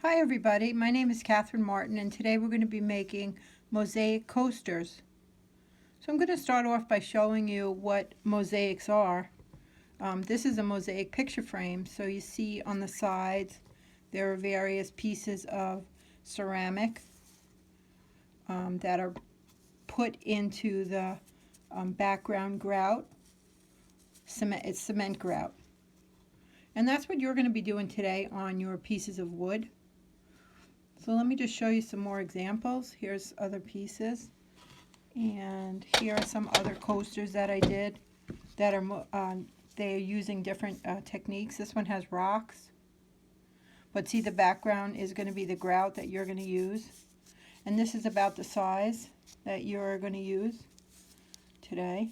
Hi everybody, my name is Catherine Martin and today we're going to be making mosaic coasters. So I'm going to start off by showing you what mosaics are. This is a mosaic picture frame, so you see on the sides there are various pieces of ceramic that are put into the background grout. It's cement grout. And that's what you're going to be doing today on your pieces of wood. So let me just show you some more examples. Here's other pieces. And here are some other coasters that I did that are they're using different techniques. This one has rocks. But see, the background is going to be the grout that you're going to use. And this is about the size that you're going to use today.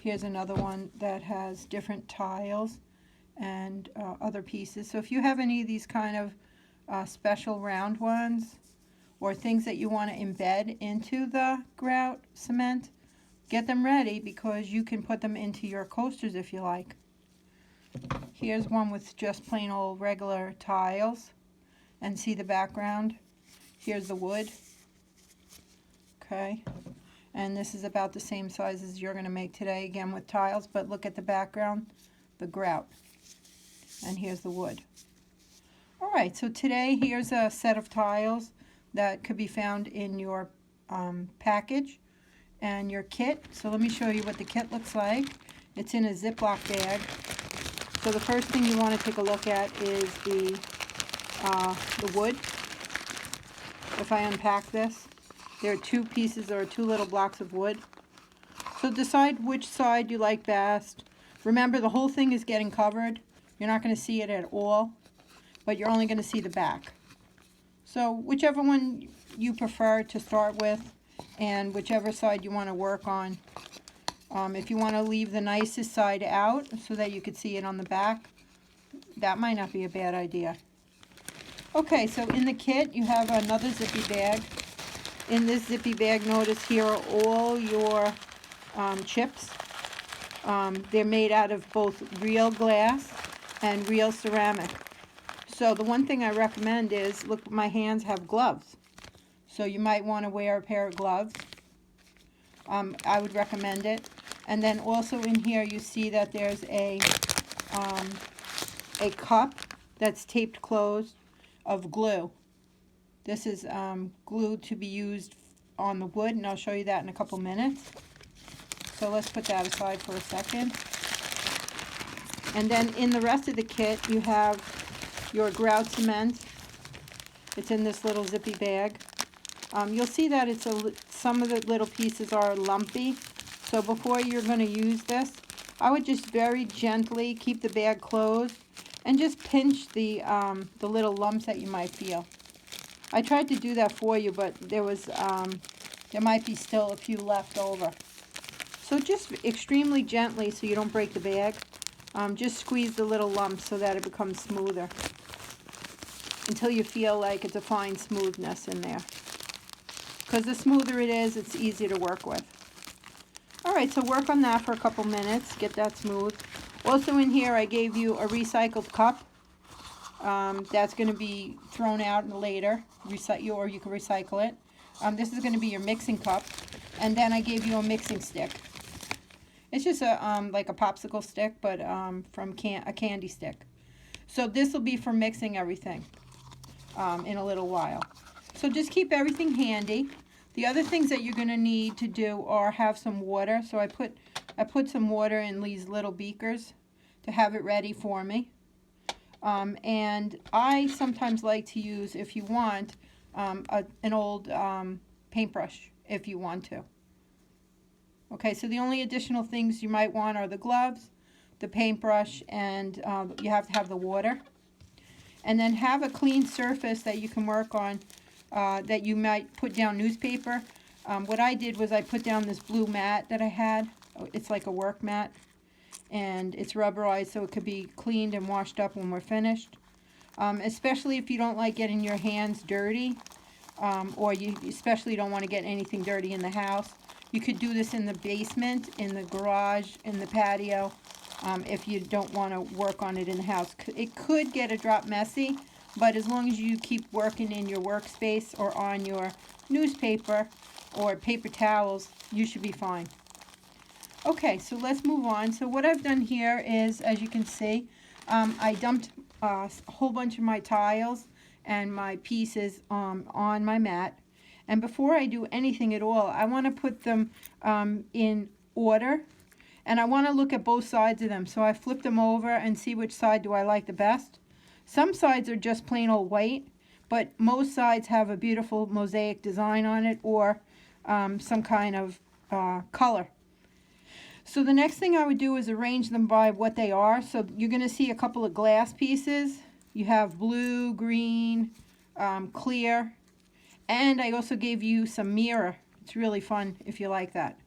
Here's another one that has different tiles and other pieces. So if you have any of these kind of special round ones or things that you want to embed into the grout cement, get them ready because you can put them into your coasters if you like. Here's one with just plain old regular tiles and see the background. Here's the wood. Okay, and this is about the same size as you're going to make today, again with tiles, but look at the background, the grout, and here's the wood. Alright, so today here's a set of tiles that could be found in your package and your kit. So let me show you what the kit looks like. It's in a Ziploc bag. So the first thing you want to take a look at is the wood. If I unpack this, there are two pieces or two little blocks of wood. So decide which side you like best. Remember, the whole thing is getting covered. You're not going to see it at all, but you're only going to see the back. So whichever one you prefer to start with and whichever side you want to work on. If you want to leave the nicest side out so that you could see it on the back, that might not be a bad idea. Okay, so in the kit you have another zippy bag. In this zippy bag, notice here are all your chips. They're made out of both real glass and real ceramic. So the one thing I recommend is, look, my hands have gloves. So you might want to wear a pair of gloves. I would recommend it. And then also in here you see that there's a cup that's taped closed of glue. This is glue to be used on the wood, and I'll show you that in a couple minutes. So let's put that aside for a second. And then in the rest of the kit you have your grout cement. It's in this little zippy bag. You'll see that some of the little pieces are lumpy. So before you're going to use this, I would just very gently keep the bag closed and just pinch the little lumps that you might feel. I tried to do that for you, but there might be still a few left over. So just extremely gently so you don't break the bag. Just squeeze the little lumps so that it becomes smoother until you feel like it's a fine smoothness in there. Because the smoother it is, it's easier to work with. Alright, so work on that for a couple minutes. Get that smooth. Also in here I gave you a recycled cup. That's going to be thrown out later, or you can recycle it. This is going to be your mixing cup. And then I gave you a mixing stick. It's just like a popsicle stick, but from a candy stick. So this will be for mixing everything in a little while. So just keep everything handy. The other things that you're going to need to do are have some water. So I put some water in these little beakers to have it ready for me. And I sometimes like to use, if you want, an old paintbrush if you want to. Okay, so the only additional things you might want are the gloves, the paintbrush, and you have to have the water. And then have a clean surface that you can work on, that you might put down newspaper. What I did was I put down this blue mat that I had. It's like a work mat. And it's rubberized so it could be cleaned and washed up when we're finished. Especially if you don't like getting your hands dirty, or you especially don't want to get anything dirty in the house. You could do this in the basement, in the garage, in the patio, if you don't want to work on it in the house. It could get a drop messy, but as long as you keep working in your workspace or on your newspaper or paper towels, you should be fine. Okay, so let's move on. So what I've done here is, as you can see, I dumped a whole bunch of my tiles and my pieces on my mat. And before I do anything at all, I want to put them in order. And I want to look at both sides of them. So I flip them over and see which side do I like the best. Some sides are just plain old white, but most sides have a beautiful mosaic design on it or some kind of color. So the next thing I would do is arrange them by what they are. So you're going to see a couple of glass pieces. You have blue, green, clear, and I also gave you some mirror. It's really fun if you like that.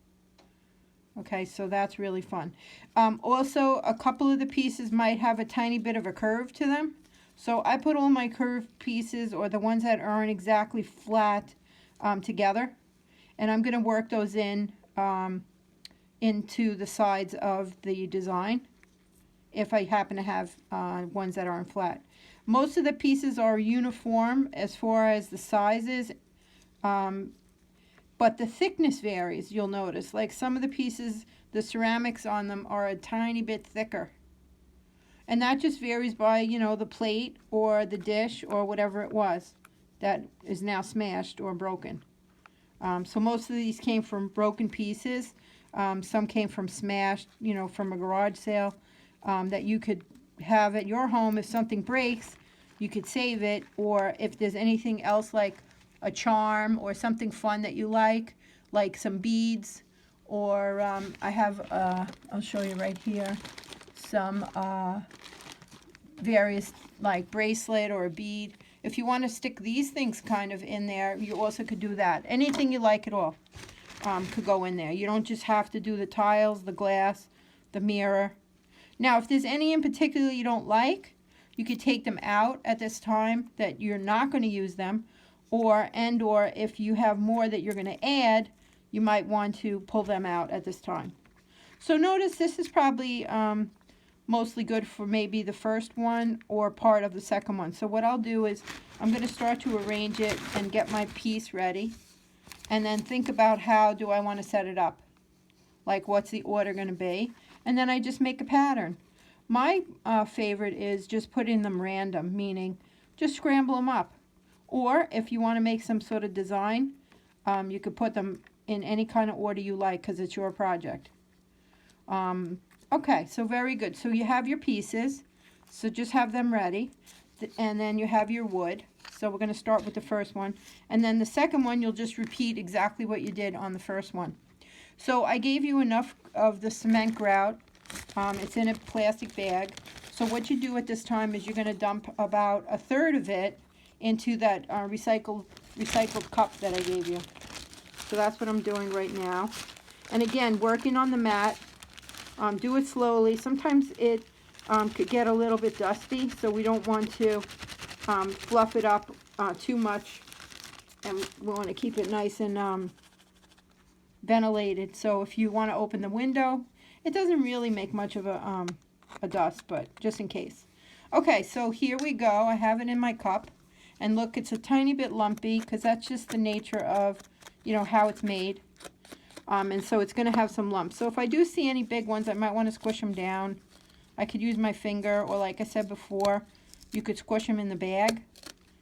Okay, so that's really fun. Also, a couple of the pieces might have a tiny bit of a curve to them. So I put all my curved pieces, or the ones that aren't exactly flat, together. And I'm going to work those in into the sides of the design if I happen to have ones that aren't flat. Most of the pieces are uniform as far as the sizes, but the thickness varies, you'll notice. Like some of the pieces, the ceramics on them are a tiny bit thicker. And that just varies by, you know, the plate or the dish or whatever it was that is now smashed or broken. So most of these came from broken pieces. Some came from smashed, you know, from a garage sale that you could have at your home. If something breaks, you could save it. Or if there's anything else like a charm or something fun that you like some beads. Or I have, I'll show you right here, some various like bracelet or a bead. If you want to stick these things kind of in there, you also could do that. Anything you like at all could go in there. You don't just have to do the tiles, the glass, the mirror. Now, if there's any in particular you don't like, you could take them out at this time that you're not going to use them, or if you have more that you're going to add, you might want to pull them out at this time. So notice this is probably mostly good for maybe the first one or part of the second one. So what I'll do is I'm going to start to arrange it and get my piece ready, and then think about how do I want to set it up. Like what's the order going to be? And then I just make a pattern. My favorite is just putting them random, meaning just scramble them up. Or if you want to make some sort of design, you could put them in any kind of order you like because it's your project. Okay, so very good. So you have your pieces, so just have them ready. And then you have your wood. So we're going to start with the first one. And then the second one, you'll just repeat exactly what you did on the first one. So I gave you enough of the cement grout. It's in a plastic bag. So what you do at this time is you're going to dump about a third of it into that recycled cup that I gave you. So that's what I'm doing right now. And again, working on the mat, do it slowly. Sometimes it could get a little bit dusty, so we don't want to fluff it up too much, and we want to keep it nice and ventilated. So if you want to open the window, it doesn't really make much of a dust, but just in case. Okay, so here we go. I have it in my cup, and look, it's a tiny bit lumpy because that's just the nature of, you know, how it's made. And so it's going to have some lumps. So if I do see any big ones, I might want to squish them down. I could use my finger, or like I said before, you could squish them in the bag.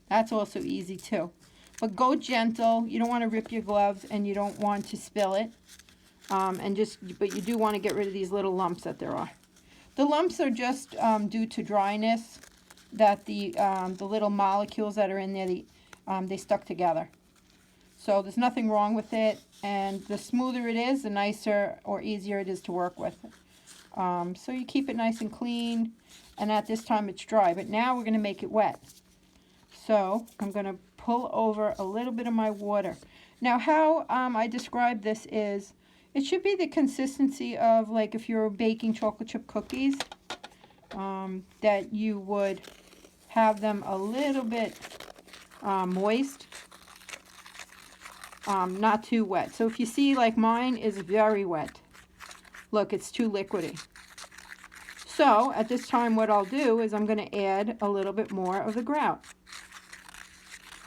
That's also easy too. But go gentle. You don't want to rip your gloves, and you don't want to spill it. But you do want to get rid of these little lumps that there are. The lumps are just due to dryness, that the little molecules that are in there, they stuck together. So there's nothing wrong with it, and the smoother it is, the nicer or easier it is to work with. So you keep it nice and clean, and at this time it's dry, but now we're going to make it wet. So I'm going to pull over a little bit of my water. Now how I describe this is, it should be the consistency of, like if you're baking chocolate chip cookies, that you would have them a little bit moist. Not too wet. So if you see, like mine is very wet. Look, it's too liquidy. So at this time what I'll do is I'm going to add a little bit more of the grout.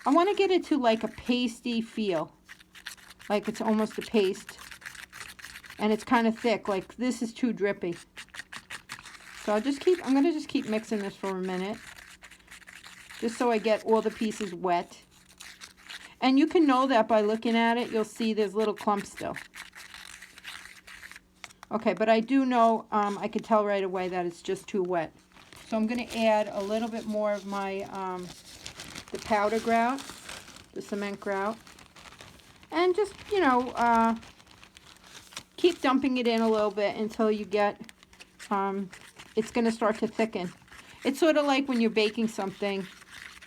I want to get it to like a pasty feel, like it's almost a paste, and it's kind of thick, like this is too drippy. So I'm going to just keep mixing this for a minute, just so I get all the pieces wet. And you can know that by looking at it. You'll see there's little clumps still. Okay, but I do know, I can tell right away that it's just too wet. So I'm going to add a little bit more of my, the powder grout, the cement grout. And just, you know, keep dumping it in a little bit until you get, it's going to start to thicken. It's sort of like when you're baking something,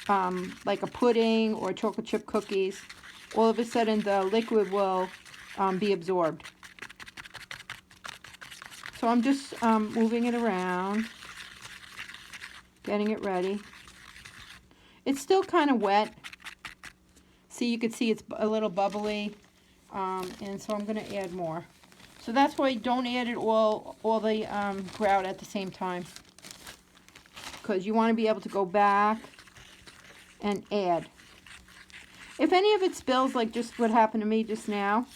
like a pudding or chocolate chip cookies. All of a sudden the liquid will be absorbed. So I'm just moving it around, getting it ready. It's still kind of wet. See, you can see it's a little bubbly, and so I'm going to add more. So that's why don't add it all the grout at the same time, because you want to be able to go back and add. If any of it spills, like just what happened to me just now,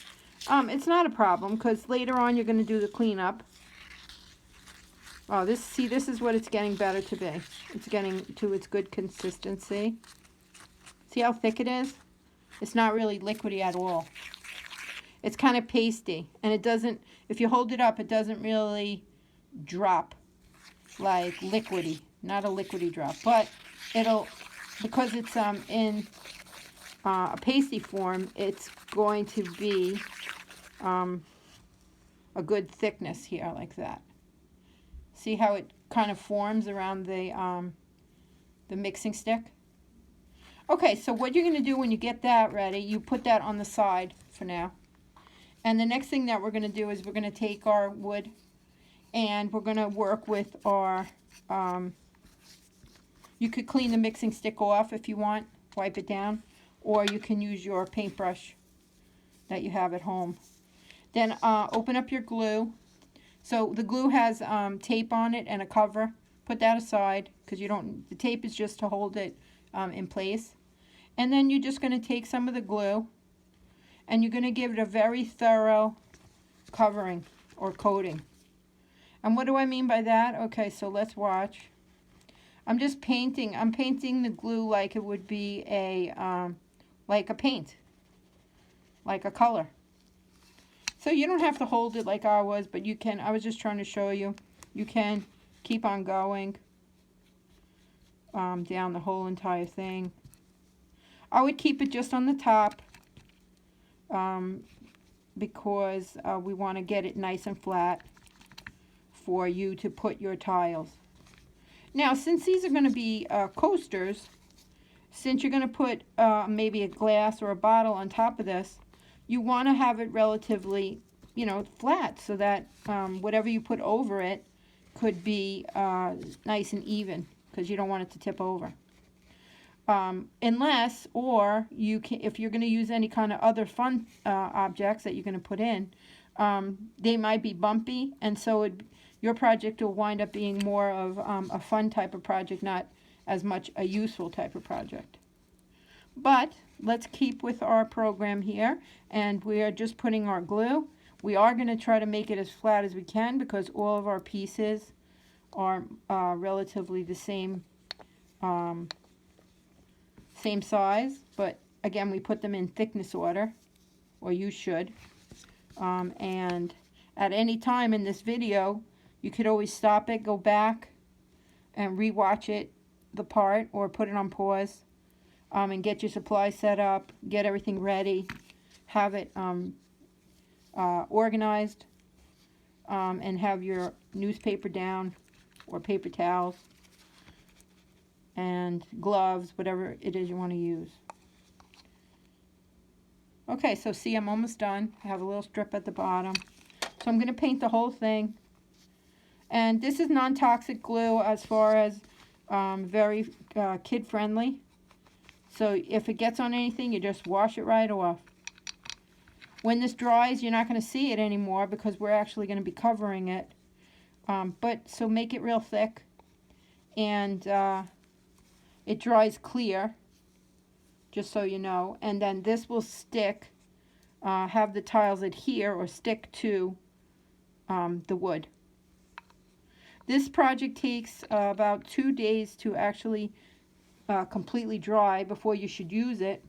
it's not a problem, because later on you're going to do the cleanup. Oh, this is what it's getting better to be. It's getting to its good consistency. See how thick it is? It's not really liquidy at all. It's kind of pasty, and it doesn't, if you hold it up, it doesn't really drop like liquidy. Not a liquidy drop, but it'll, because it's in a pasty form, it's going to be a good thickness here, like that. See how it kind of forms around the mixing stick? Okay, so what you're going to do when you get that ready, you put that on the side for now. And the next thing that we're going to do is we're going to take our wood and we're going to work with our, you could clean the mixing stick off if you want, wipe it down, or you can use your paintbrush that you have at home. Then open up your glue. So the glue has tape on it and a cover. Put that aside, because the tape is just to hold it in place. And then you're just going to take some of the glue and you're going to give it a very thorough covering or coating. And what do I mean by that? Okay, so let's watch. I'm just painting. I'm painting the glue like it would be like a paint, like a color. So you don't have to hold it like I was, but you can. I was just trying to show you. You can keep on going down the whole entire thing. I would keep it just on the top because we want to get it nice and flat for you to put your tiles. Now, since these are going to be coasters, since you're going to put maybe a glass or a bottle on top of this, you want to have it relatively, you know, flat so that whatever you put over it could be nice and even, because you don't want it to tip over. Unless, or you can, if you're going to use any kind of other fun objects that you're going to put in, they might be bumpy, and so your project will wind up being more of a fun type of project, not as much a useful type of project. But let's keep with our program here, and we are just putting our glue. We are going to try to make it as flat as we can because all of our pieces are relatively the same same size, but again, we put them in thickness order, or you should. And at any time in this video, you could always stop it, go back, and re-watch it, the part, or put it on pause, and get your supply set up, get everything ready, have it organized, and have your newspaper down, or paper towels, and gloves, whatever it is you want to use. Okay, so see, I'm almost done. I have a little strip at the bottom. So I'm going to paint the whole thing. And this is non-toxic glue as far as very kid-friendly. So if it gets on anything, you just wash it right off. When this dries, you're not going to see it anymore because we're actually going to be covering it So make it real thick, and it dries clear, just so you know. And then this will stick, have the tiles adhere or stick to the wood. This project takes about 2 days to actually completely dry before you should use it.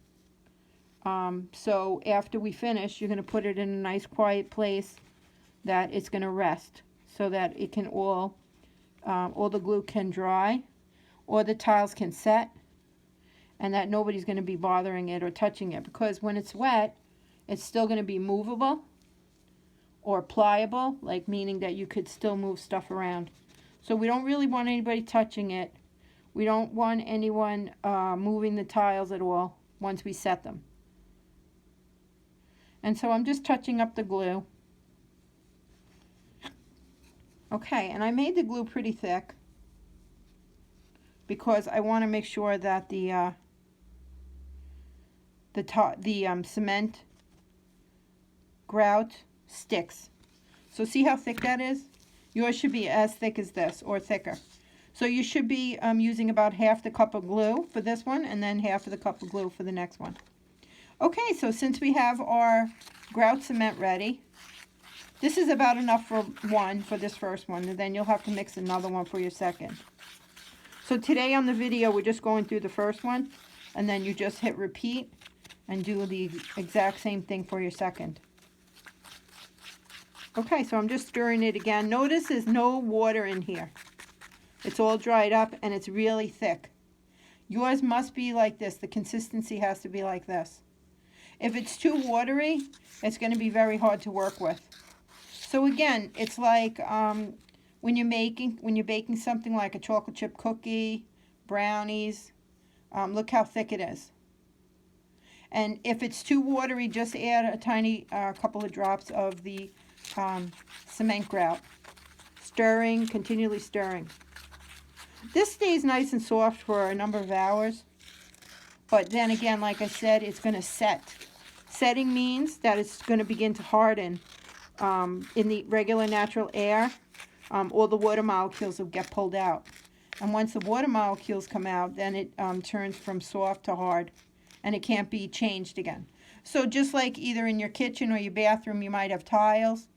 So after we finish, you're going to put it in a nice quiet place that it's going to rest, so that it can all the glue can dry, or the tiles can set, and that nobody's going to be bothering it or touching it, because when it's wet, it's still going to be movable or pliable, like meaning that you could still move stuff around. So we don't really want anybody touching it. We don't want anyone moving the tiles at all once we set them. And so I'm just touching up the glue. Okay, and I made the glue pretty thick because I want to make sure that the cement grout sticks. So see how thick that is? Yours should be as thick as this, or thicker. So you should be using about half the cup of glue for this one, and then half of the cup of glue for the next one. Okay, so since we have our grout cement ready, this is about enough for this first one, and then you'll have to mix another one for your second. So today on the video, we're just going through the first one, and then you just hit repeat and do the exact same thing for your second. Okay, so I'm just stirring it again. Notice there's no water in here. It's all dried up and it's really thick. Yours must be like this. The consistency has to be like this. If it's too watery, it's going to be very hard to work with. So again, it's like when you're baking something like a chocolate chip cookie, brownies. Look how thick it is. And if it's too watery, just add a tiny couple of drops of the cement grout. Stirring, continually stirring. This stays nice and soft for a number of hours. But then again, like I said, it's going to set. Setting means that it's going to begin to harden. In the regular natural air, all the water molecules will get pulled out. And once the water molecules come out, then it turns from soft to hard. And it can't be changed again. So just like either in your kitchen or your bathroom, you might have tiles.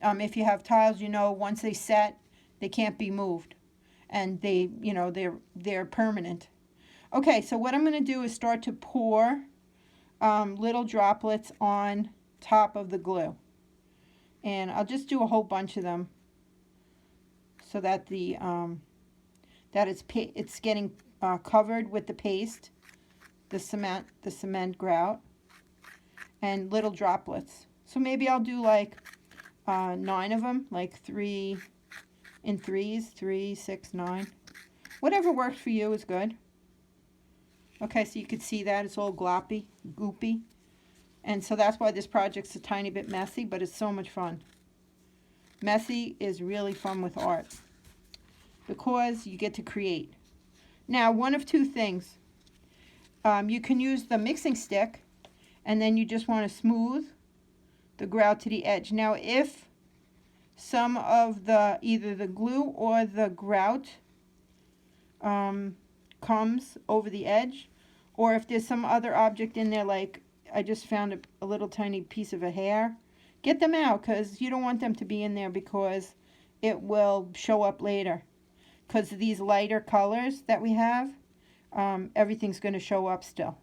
If you have tiles, you know, once they set, they can't be moved. And they, you know, they're permanent. Okay, so what I'm going to do is start to pour little droplets on top of the glue. And I'll just do a whole bunch of them so that the it's getting covered with the paste, the cement grout, and little droplets. So maybe I'll do like 9 of them, like 3 in threes, 3, 6, 9. Whatever works for you is good. Okay, so you can see that it's all gloppy, goopy. And so that's why this project's a tiny bit messy, but it's so much fun. Messy is really fun with art because you get to create. Now, one of two things. You can use the mixing stick, and then you just want to smooth the grout to the edge. Now, if some of either the glue or the grout comes over the edge, or if there's some other object in there, like I just found a little tiny piece of a hair, get them out, because you don't want them to be in there, because it will show up later. Because these lighter colors that we have, everything's going to show up still.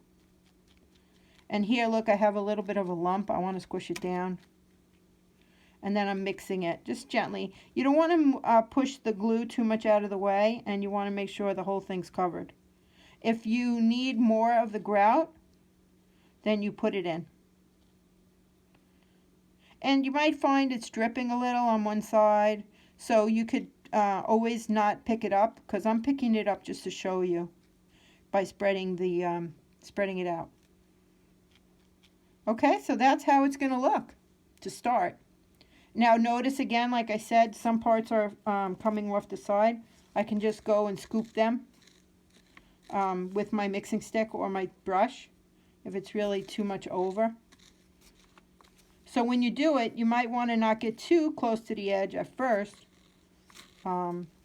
And here, look, I have a little bit of a lump. I want to squish it down. And then I'm mixing it just gently. You don't want to push the glue too much out of the way, and you want to make sure the whole thing's covered. If you need more of the grout, then you put it in. And you might find it's dripping a little on one side, so you could always not pick it up, because I'm picking it up just to show you by spreading it out. Okay, so that's how it's going to look to start. Now notice again, like I said, some parts are coming off the side. I can just go and scoop them with my mixing stick or my brush if it's really too much over. So when you do it, you might want to not get too close to the edge at first,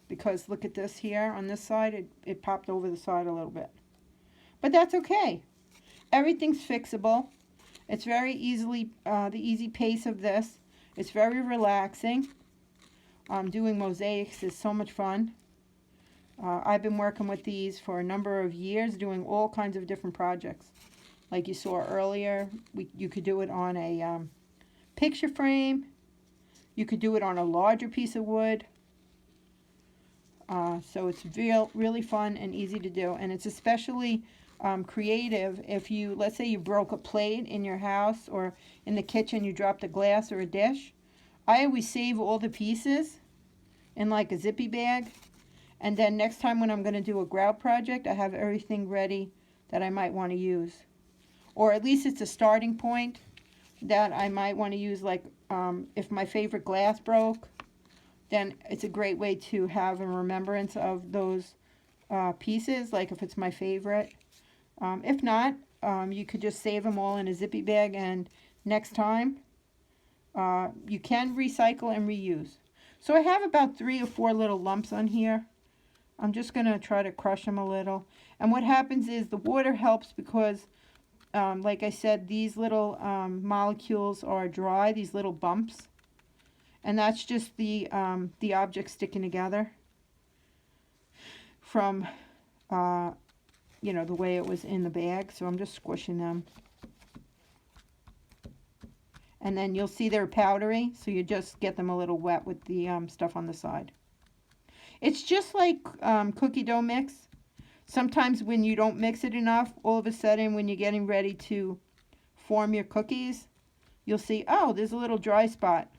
because look at this here on this side, it popped over the side a little bit. But that's okay. Everything's fixable. It's very easily, the easy pace of this. It's very relaxing. Doing mosaics is so much fun. I've been working with these for a number of years, doing all kinds of different projects. Like you saw earlier, you could do it on a picture frame. You could do it on a larger piece of wood. So it's really fun and easy to do. And it's especially creative if you, let's say you broke a plate in your house or in the kitchen, you dropped a glass or a dish. I always save all the pieces in like a zippy bag. And then next time when I'm going to do a grout project, I have everything ready that I might want to use. Or at least it's a starting point that I might want to use, like if my favorite glass broke, then it's a great way to have a remembrance of those pieces, like if it's my favorite. If not, you could just save them all in a zippy bag, and next time you can recycle and reuse. So I have about 3 or 4 little lumps on here. I'm just going to try to crush them a little. And what happens is the water helps because, like I said, these little molecules are dry, these little bumps. And that's just the object sticking together from, you know, the way it was in the bag. So I'm just squishing them. And then you'll see they're powdery, so you just get them a little wet with the stuff on the side. It's just like cookie dough mix. Sometimes when you don't mix it enough, all of a sudden when you're getting ready to form your cookies, you'll see, oh, there's a little dry spot.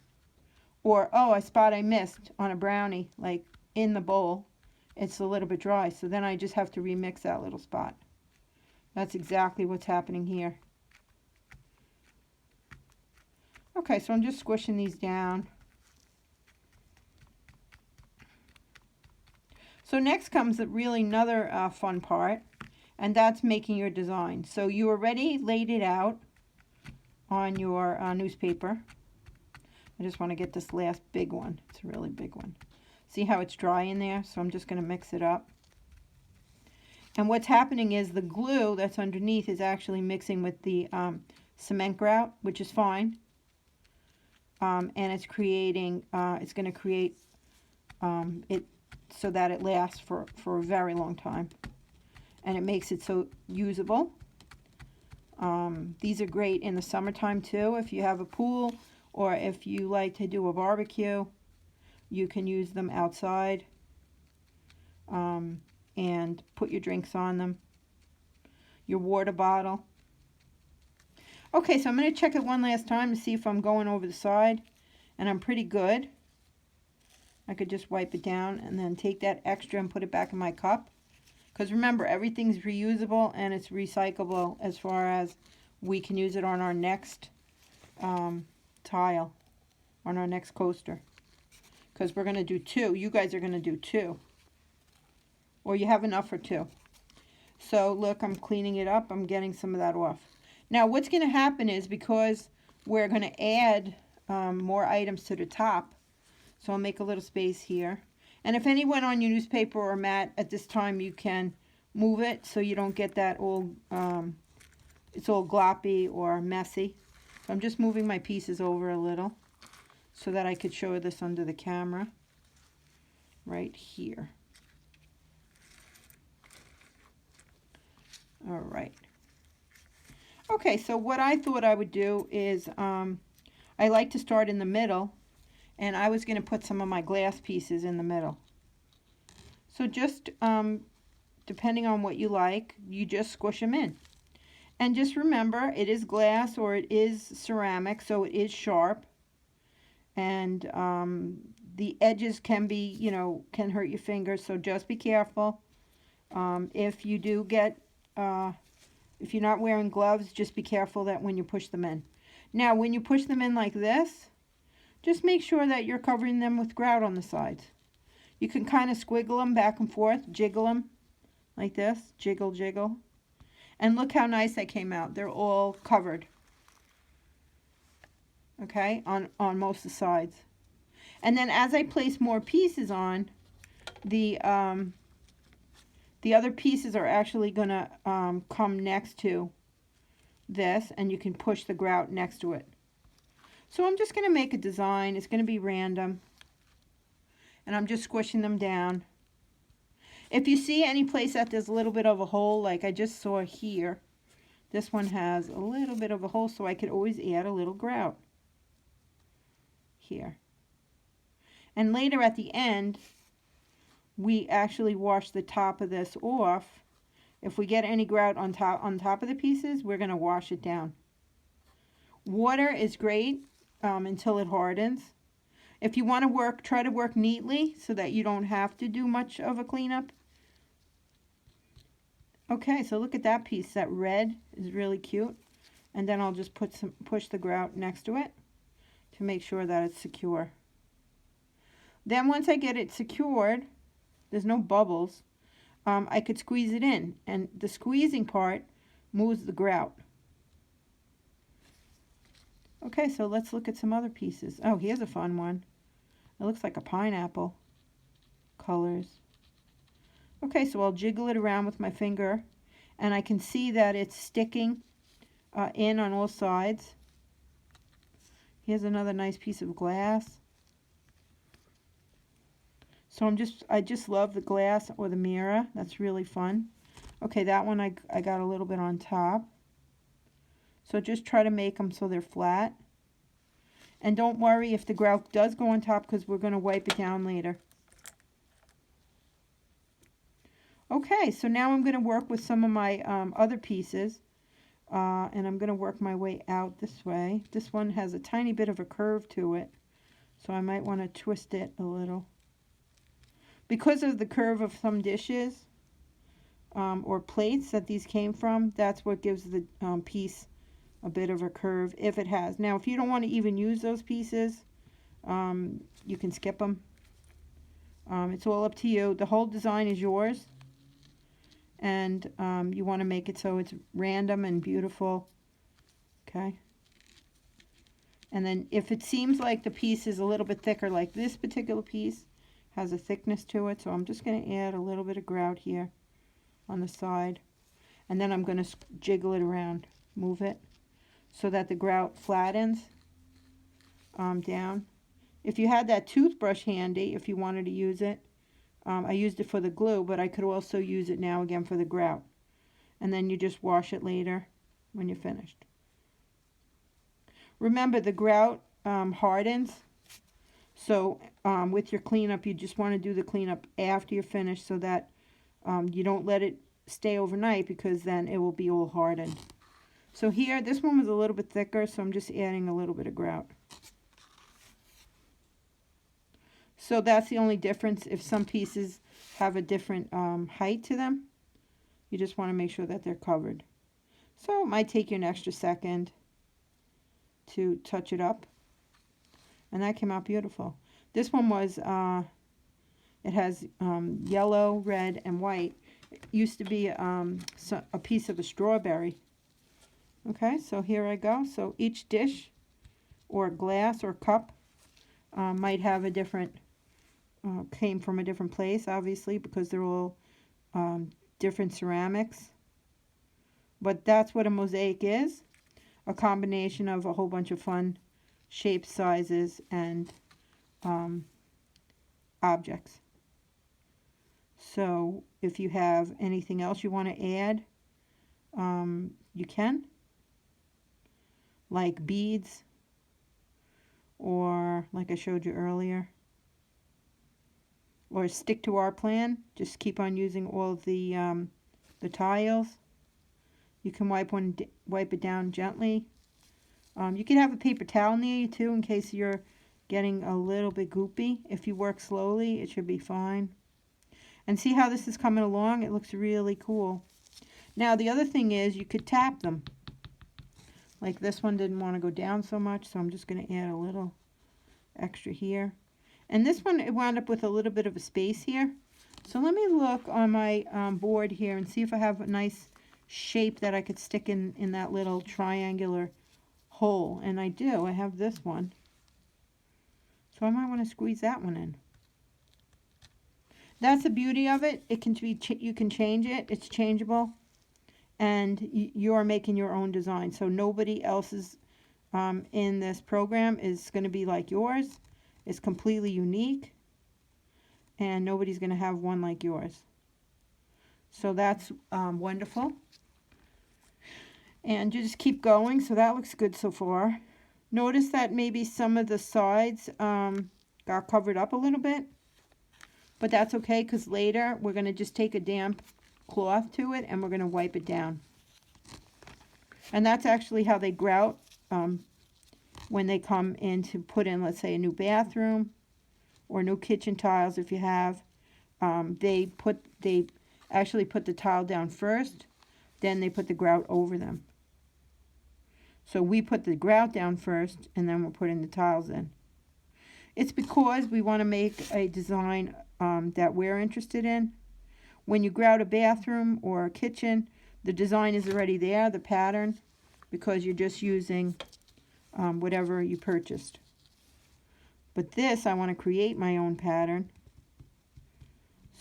Or, oh, a spot I missed on a brownie, like in the bowl. It's a little bit dry, so then I just have to remix that little spot. That's exactly what's happening here. Okay, so I'm just squishing these down. So next comes really another fun part, and that's making your design. So you already laid it out on your newspaper. I just want to get this last big one. It's a really big one. See how it's dry in there? So I'm just going to mix it up. And what's happening is the glue that's underneath is actually mixing with the cement grout, which is fine. And it's creating, it's going to create it so that it lasts for a very long time. And it makes it so usable. These are great in the summertime too. If you have a pool or if you like to do a barbecue, you can use them outside and put your drinks on them. Your water bottle. Okay, so I'm going to check it one last time to see if I'm going over the side. And I'm pretty good. I could just wipe it down and then take that extra and put it back in my cup. Because remember, everything's reusable and it's recyclable as far as we can use it on our next tile, on our next coaster. Because we're going to do 2. You guys are going to do 2. Or you have enough for 2. So look, I'm cleaning it up. I'm getting some of that off. Now what's going to happen is, because we're going to add more items to the top, so I'll make a little space here. And if anyone on your newspaper or mat at this time, you can move it so you don't get that all, it's all gloppy or messy. So I'm just moving my pieces over a little so that I could show this under the camera right here. All right. Okay, so what I thought I would do is I like to start in the middle, and I was going to put some of my glass pieces in the middle. So just depending on what you like, you just squish them in. And just remember, it is glass or it is ceramic, so it is sharp. And the edges can be, you know, can hurt your fingers, so just be careful. If you do get, if you're not wearing gloves, just be careful that when you push them in. Now, when you push them in like this, just make sure that you're covering them with grout on the sides. You can kind of squiggle them back and forth, jiggle them like this, jiggle, jiggle. And look how nice that came out. They're all covered, okay, on most of the sides. And then as I place more pieces on, The other pieces are actually going to come next to this, and you can push the grout next to it. So I'm just going to make a design. It's going to be random, and I'm just squishing them down. If you see any place that there's a little bit of a hole, like I just saw here, this one has a little bit of a hole, so I could always add a little grout here. And later at the end, we actually wash the top of this off. If we get any grout on top of the pieces, we're going to wash it down. Water is great until it hardens. If you want to try to work neatly so that you don't have to do much of a cleanup. Okay, so look at that piece. That red is really cute. And then I'll just push the grout next to it to make sure that it's secure. Then once I get it secured, there's no bubbles, I could squeeze it in, and the squeezing part moves the grout. Okay, so let's look at some other pieces. Oh, here's a fun one. It looks like a pineapple. Colors. Okay, so I'll jiggle it around with my finger, and I can see that it's sticking in on all sides. Here's another nice piece of glass. So I just love the glass or the mirror. That's really fun. Okay, that one I got a little bit on top. So just try to make them so they're flat. And don't worry if the grout does go on top, because we're going to wipe it down later. Okay, so now I'm going to work with some of my other pieces. And I'm going to work my way out this way. This one has a tiny bit of a curve to it, so I might want to twist it a little. Because of the curve of some dishes or plates that these came from, that's what gives the piece a bit of a curve, if it has. Now, if you don't want to even use those pieces, you can skip them. It's all up to you. The whole design is yours. And you want to make it so it's random and beautiful. Okay. And then if it seems like the piece is a little bit thicker, like this particular piece has a thickness to it, so I'm just going to add a little bit of grout here on the side. And then I'm going to jiggle it around, move it, so that the grout flattens down. If you had that toothbrush handy, if you wanted to use it, I used it for the glue, but I could also use it now again for the grout. And then you just wash it later when you're finished. Remember, the grout hardens. So with your cleanup, you just want to do the cleanup after you're finished, so that you don't let it stay overnight, because then it will be all hardened. So here, this one was a little bit thicker, so I'm just adding a little bit of grout. So that's the only difference. If some pieces have a different height to them, you just want to make sure that they're covered. So it might take you an extra second to touch it up. And that came out beautiful. This one was, it has yellow, red, and white. It used to be a piece of a strawberry. Okay, so here I go. So each dish or glass or cup might have a different, came from a different place, obviously, because they're all different ceramics. But that's what a mosaic is, a combination of a whole bunch of fun shapes, sizes, and objects. So if you have anything else you want to add, you can, like beads, or like I showed you earlier, or stick to our plan. Just keep on using all of the tiles. You can wipe it down gently. You can have a paper towel near you too, in case you're getting a little bit goopy. If you work slowly, it should be fine. And see how this is coming along? It looks really cool. Now the other thing is, you could tap them. Like this one didn't want to go down so much, so I'm just going to add a little extra here. And this one, it wound up with a little bit of a space here. So let me look on my board here and see if I have a nice shape that I could stick in that little triangular hole. And I do. I have this one. So I might want to squeeze that one in. That's the beauty of it. It can be, you can change it. It's changeable. And you're making your own design. So nobody else's in this program is going to be like yours. It's completely unique. And nobody's going to have one like yours. So that's wonderful. And you just keep going. So that looks good so far. Notice that maybe some of the sides got covered up a little bit. But that's okay, because later we're going to just take a damp cloth to it and we're going to wipe it down. And that's actually how they grout when they come in to put in, let's say, a new bathroom or new kitchen tiles if you have. They actually put the tile down first, then they put the grout over them. So we put the grout down first, and then we're putting the tiles in. It's because we want to make a design that we're interested in. When you grout a bathroom or a kitchen, the design is already there, the pattern, because you're just using whatever you purchased. But this, I want to create my own pattern.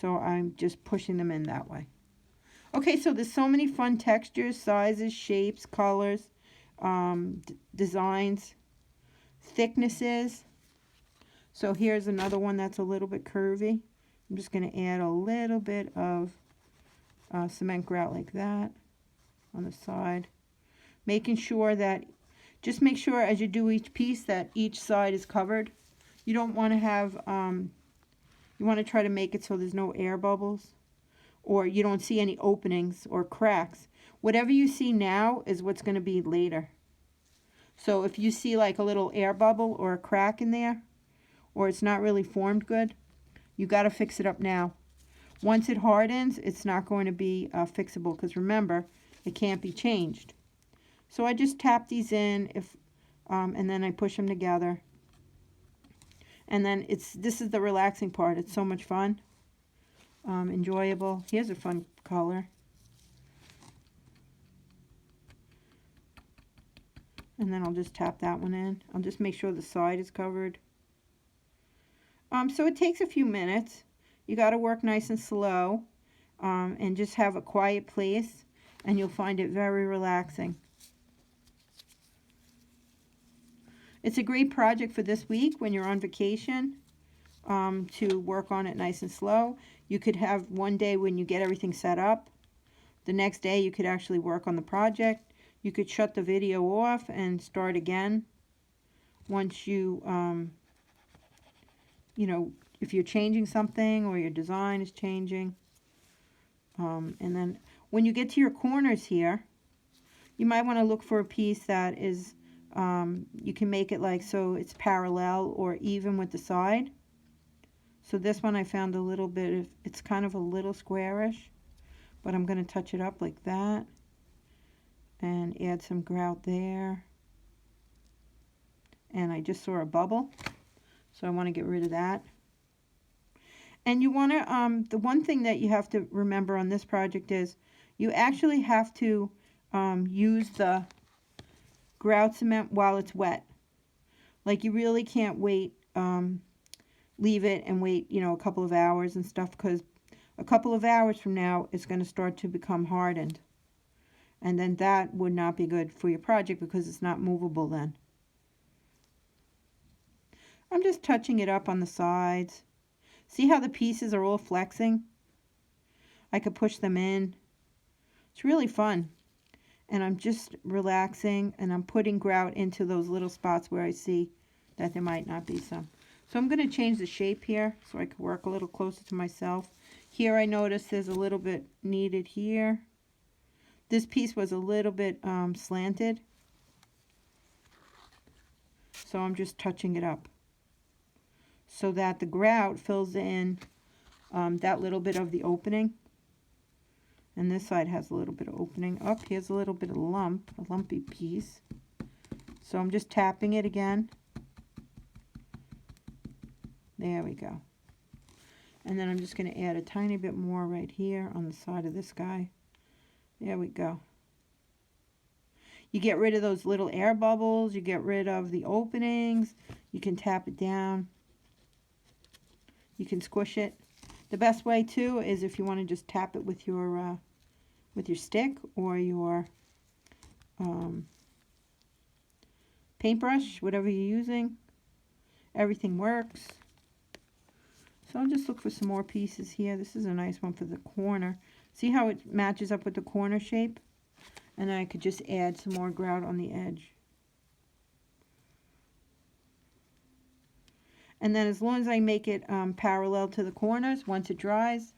So I'm just pushing them in that way. Okay, so there's so many fun textures, sizes, shapes, colors, designs, thicknesses. So here's another one that's a little bit curvy. I'm just going to add a little bit of cement grout like that on the side. Making sure that, just make sure as you do each piece that each side is covered. You don't want to have, you want to try to make it so there's no air bubbles, or you don't see any openings or cracks. Whatever you see now is what's going to be later. So if you see like a little air bubble or a crack in there, or it's not really formed good, you got to fix it up now. Once it hardens, it's not going to be fixable, because remember, it can't be changed. So I just tap these in, and then I push them together. And then this is the relaxing part. It's so much fun, enjoyable. Here's a fun color. And then I'll just tap that one in. I'll just make sure the side is covered. So it takes a few minutes. You got to work nice and slow, and just have a quiet place, and you'll find it very relaxing. It's a great project for this week when you're on vacation, to work on it nice and slow. You could have one day when you get everything set up. The next day you could actually work on the project. You could shut the video off and start again once you, you know, if you're changing something or your design is changing. And then when you get to your corners here, you might want to look for a piece that is, you can make it like so it's parallel or even with the side. So this one I found a little bit of, it's kind of a little squarish, but I'm going to touch it up like that and add some grout there. And I just saw a bubble, so I want to get rid of that. And you want to, the one thing that you have to remember on this project is you actually have to use the grout cement while it's wet. Like you really can't wait, leave it and wait, you know, a couple of hours and stuff, because a couple of hours from now it's going to start to become hardened. And then that would not be good for your project because it's not movable then. I'm just touching it up on the sides. See how the pieces are all flexing? I could push them in. It's really fun. And I'm just relaxing, and I'm putting grout into those little spots where I see that there might not be some. So I'm going to change the shape here so I can work a little closer to myself. Here I notice there's a little bit needed here. This piece was a little bit slanted. So I'm just touching it up so that the grout fills in that little bit of the opening. And this side has a little bit of opening. Oh, here's a little bit of lump, a lumpy piece. So I'm just tapping it again. There we go. And then I'm just going to add a tiny bit more right here on the side of this guy. There we go. You get rid of those little air bubbles. You get rid of the openings. You can tap it down. You can squish it. The best way too is if you want to just tap it with your stick or your paintbrush, whatever you're using. Everything works. So I'll just look for some more pieces here. This is a nice one for the corner. See how it matches up with the corner shape? And then I could just add some more grout on the edge. And then as long as I make it parallel to the corners, once it dries,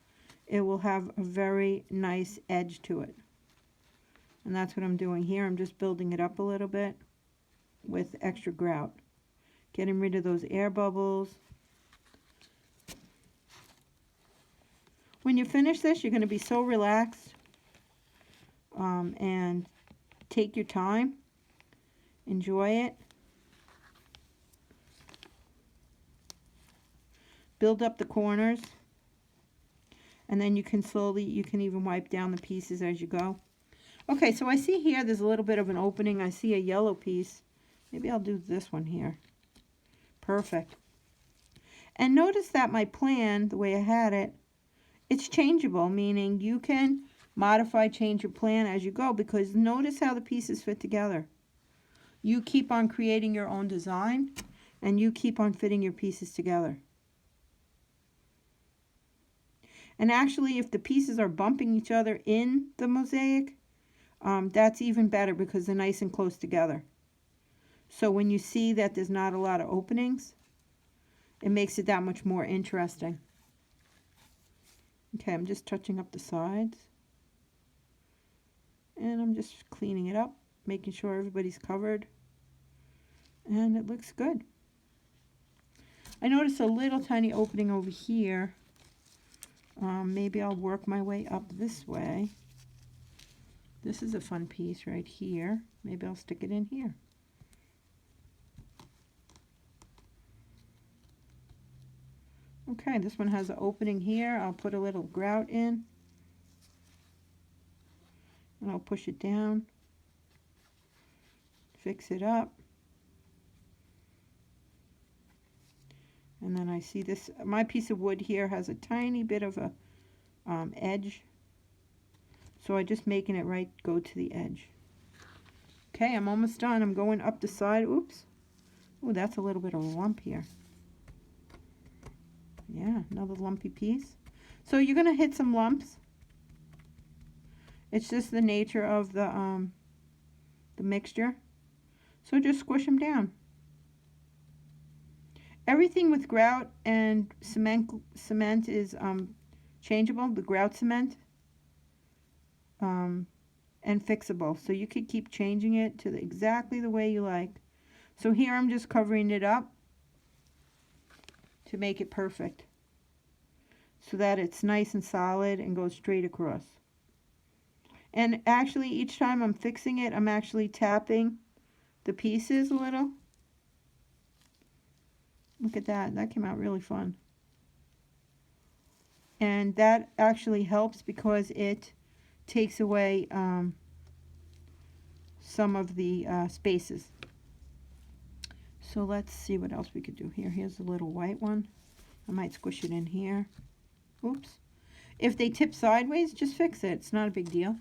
it will have a very nice edge to it. And that's what I'm doing here. I'm just building it up a little bit with extra grout. Getting rid of those air bubbles. When you finish this, you're going to be so relaxed. And take your time. Enjoy it. Build up the corners. And then you can even wipe down the pieces as you go. Okay, so I see here there's a little bit of an opening. I see a yellow piece. Maybe I'll do this one here. Perfect. And notice that my plan, the way I had it, it's changeable, meaning you can modify, change your plan as you go, because notice how the pieces fit together. You keep on creating your own design, and you keep on fitting your pieces together. And actually, if the pieces are bumping each other in the mosaic, that's even better because they're nice and close together. So when you see that there's not a lot of openings, it makes it that much more interesting. Okay, I'm just touching up the sides. And I'm just cleaning it up, making sure everybody's covered. And it looks good. I noticed a little tiny opening over here. Maybe I'll work my way up this way. This is a fun piece right here. Maybe I'll stick it in here. Okay, this one has an opening here. I'll put a little grout in. And I'll push it down. Fix it up. And then I see this, my piece of wood here has a tiny bit of a edge. So I'm just making it right go to the edge. Okay, I'm almost done. I'm going up the side. Oops. Oh, that's a little bit of a lump here. Yeah, another lumpy piece. So you're going to hit some lumps. It's just the nature of the mixture. So just squish them down. Everything with grout and cement is changeable, the grout cement, and fixable. So you could keep changing it to exactly the way you like. So here I'm just covering it up to make it perfect, so that it's nice and solid and goes straight across. And actually each time I'm fixing it, I'm actually tapping the pieces a little. Look at that. That came out really fun. And that actually helps because it takes away some of the spaces. So let's see what else we could do here. Here's a little white one. I might squish it in here. Oops. If they tip sideways, just fix it. It's not a big deal.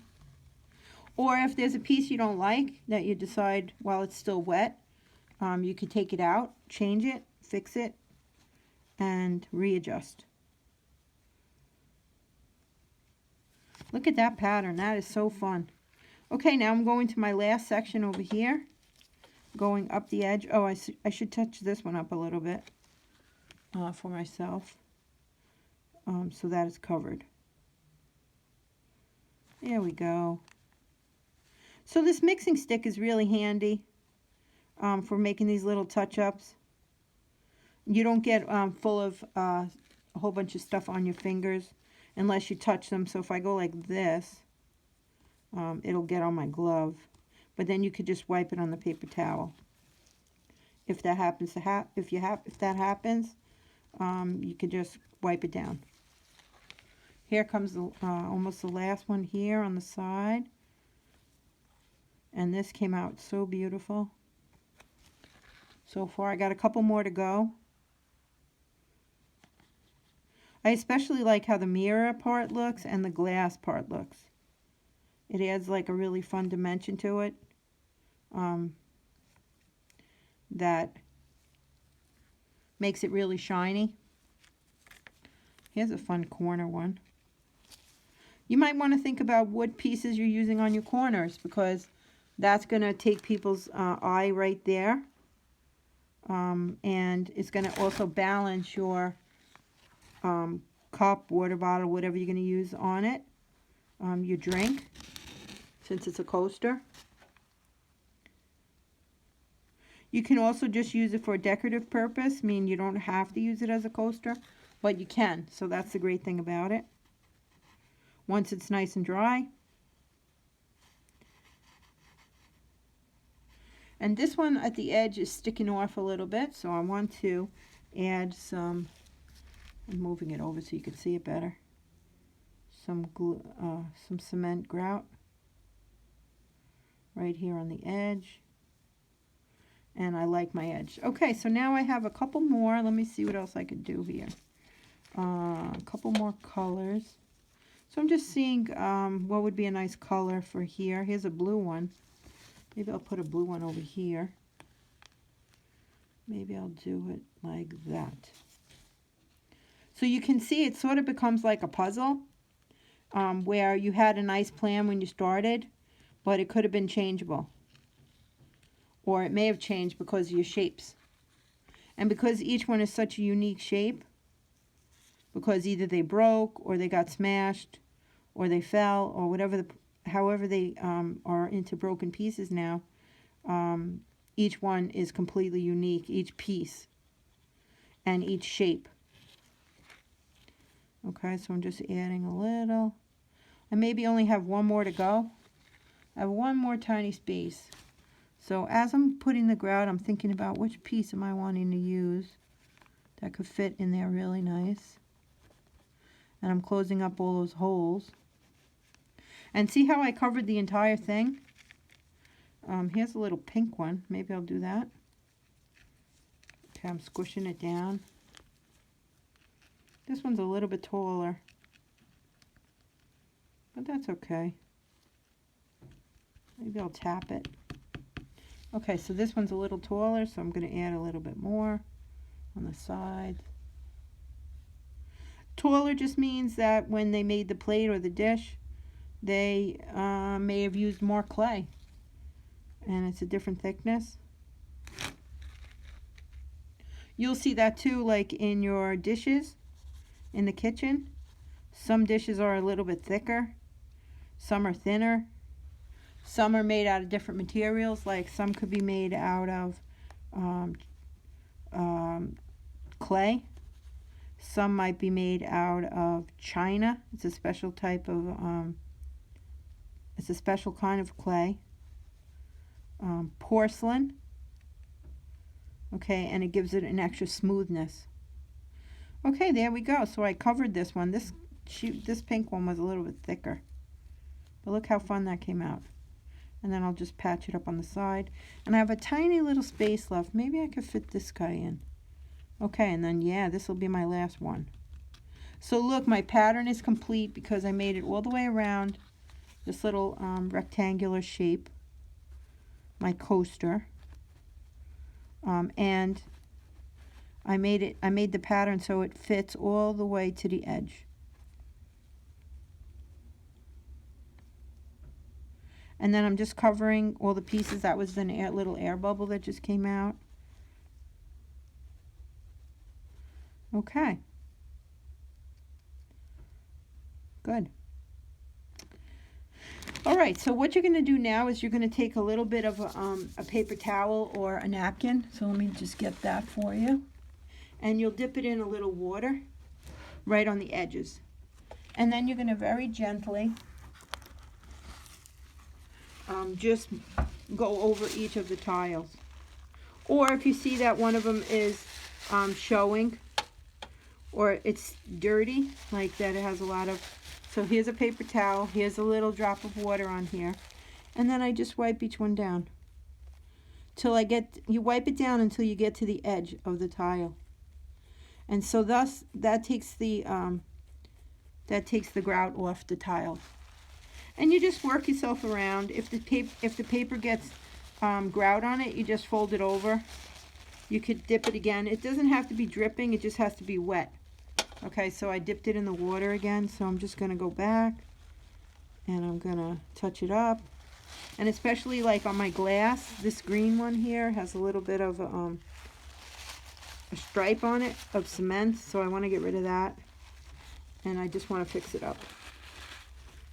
Or if there's a piece you don't like that you decide while it's still wet, you could take it out, change it, fix it, and readjust. Look at that pattern. That is so fun. Okay, now I'm going to my last section over here. Going up the edge. Oh, I should touch this one up a little bit for myself. So that is covered. There we go. So this mixing stick is really handy for making these little touch-ups. You don't get full of a whole bunch of stuff on your fingers unless you touch them. So if I go like this, it'll get on my glove. But then you could just wipe it on the paper towel. If that happens to if that happens, you could just wipe it down. Here comes the, almost the last one here on the side. And this came out so beautiful. So far, I got a couple more to go. I especially like how the mirror part looks and the glass part looks. It adds like a really fun dimension to it. That makes it really shiny. Here's a fun corner one. You might want to think about what pieces you're using on your corners, because that's going to take people's eye right there. And it's going to also balance your cup, water bottle, whatever you're going to use on it. Your drink, since it's a coaster. You can also just use it for a decorative purpose. I mean, you don't have to use it as a coaster, but you can. So that's the great thing about it. Once it's nice and dry. And this one at the edge is sticking off a little bit, so I want to add some, I'm moving it over so you can see it better, some glue, some cement grout right here on the edge. And I like my edge. Okay, so now I have a couple more. Let me see what else I could do here. A couple more colors. So I'm just seeing what would be a nice color for here. Here's a blue one. Maybe I'll put a blue one over here. Maybe I'll do it like that. So you can see it sort of becomes like a puzzle, where you had a nice plan when you started, but it could have been changeable. Or it may have changed because of your shapes. And because each one is such a unique shape, because either they broke or they got smashed or they fell or whatever, however they are into broken pieces now, each one is completely unique, each piece and each shape. Okay, so I'm just adding a little. I maybe only have one more to go. I have one more tiny space. So as I'm putting the grout, I'm thinking about which piece am I wanting to use that could fit in there really nice. And I'm closing up all those holes. And see how I covered the entire thing? Here's a little pink one. Maybe I'll do that. Okay, I'm squishing it down. This one's a little bit taller, but that's okay. Maybe I'll tap it. Okay, so this one's a little taller, so I'm going to add a little bit more on the side. Taller just means that when they made the plate or the dish, they may have used more clay, and it's a different thickness. You'll see that too, like in your dishes in the kitchen. Some dishes are a little bit thicker, some are thinner. Some are made out of different materials, like some could be made out of clay. Some might be made out of china. It's a special type of, it's a special kind of clay. Porcelain. Okay, and it gives it an extra smoothness. Okay, there we go. So I covered this one. This pink one was a little bit thicker. But look how fun that came out. And then I'll just patch it up on the side. And I have a tiny little space left. Maybe I could fit this guy in. Okay, and then, yeah, this will be my last one. So look, my pattern is complete because I made it all the way around this little rectangular shape, my coaster. And I made the pattern so it fits all the way to the edge. And then I'm just covering all the pieces. That was an little air bubble that just came out. Okay. Good. All right, so what you're going to do now is you're going to take a little bit of a paper towel or a napkin. So let me just get that for you. And you'll dip it in a little water right on the edges. And then you're going to very gently just go over each of the tiles. Or if you see that one of them is showing or it's dirty, like that it has a lot of, so here's a paper towel, here's a little drop of water on here, and then I just wipe each one down till you wipe it down until you get to the edge of the tile. And so thus that takes the grout off the tile. And you just work yourself around. If the paper gets grout on it, you just fold it over. You could dip it again. It doesn't have to be dripping, it just has to be wet. Okay, so I dipped it in the water again, so I'm just going to go back and I'm going to touch it up. And especially like on my glass, this green one here has a little bit of a stripe on it of cement, so I want to get rid of that. And I just want to fix it up.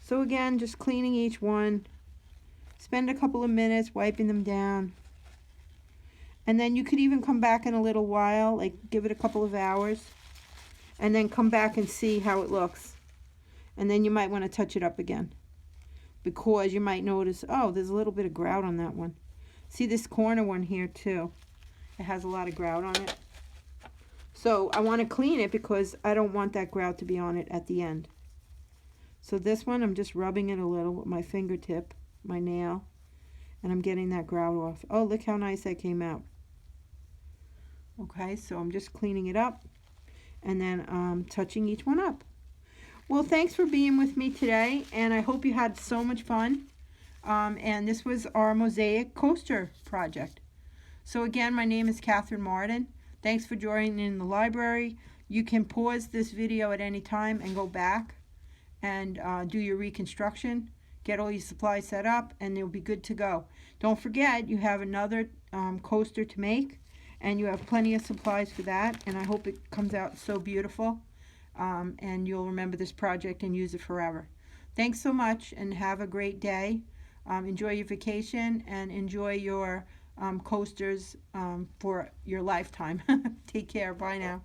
So again, just cleaning each one. Spend a couple of minutes wiping them down. And then you could even come back in a little while, like give it a couple of hours. And then come back and see how it looks. And then you might want to touch it up again. Because you might notice, oh, there's a little bit of grout on that one. See this corner one here too. It has a lot of grout on it. So I want to clean it because I don't want that grout to be on it at the end. So this one, I'm just rubbing it a little with my fingertip, my nail, and I'm getting that grout off. Oh, look how nice that came out. Okay, so I'm just cleaning it up and then touching each one up. Well, thanks for being with me today, and I hope you had so much fun. And this was our mosaic coaster project. So again, my name is Catherine Martin. Thanks for joining in the library. You can pause this video at any time and go back and do your reconstruction, get all your supplies set up, and you'll be good to go. Don't forget, you have another coaster to make, and you have plenty of supplies for that, and I hope it comes out so beautiful, and you'll remember this project and use it forever. Thanks so much, and have a great day. Enjoy your vacation, and enjoy your coasters for your lifetime. Take care. Bye now.